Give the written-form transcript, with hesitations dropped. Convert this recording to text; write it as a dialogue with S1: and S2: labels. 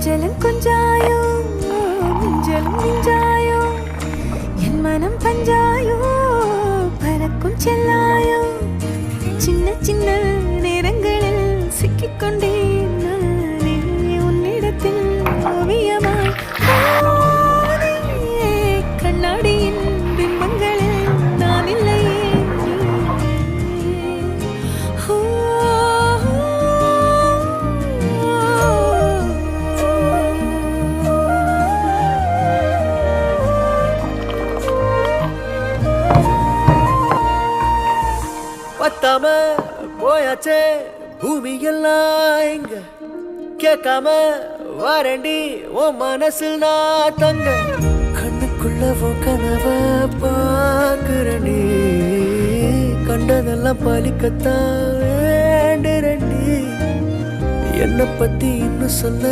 S1: கொஞ்சலும் கொஞ்சாயோ மிஞ்சலும் மிஞ்சாயோ என் மனம் பஞ்சாயோ பறக்கும் செல்லாயோ சின்ன சின்ன நேரங்களில் சிக்கிக்கொண்டேன் நானே உன்னிடத்தில் ஓவியமாய் கண்ணாடியின் பிம்பங்களில் நான் இல்லையே
S2: பத்தாம போயாச்சே பூமி எல்லாம் இங்க கேட்காம வாரண்டி உன் மனசில் நான் தங்க கண்ணுக்குள்ள உன் கனவ பாக்குறண்டி கண்டதெல்லாம் பலிக்கத்தான் வேண்டுறண்டி என்னை பத்தி இன்னும் சொல்ல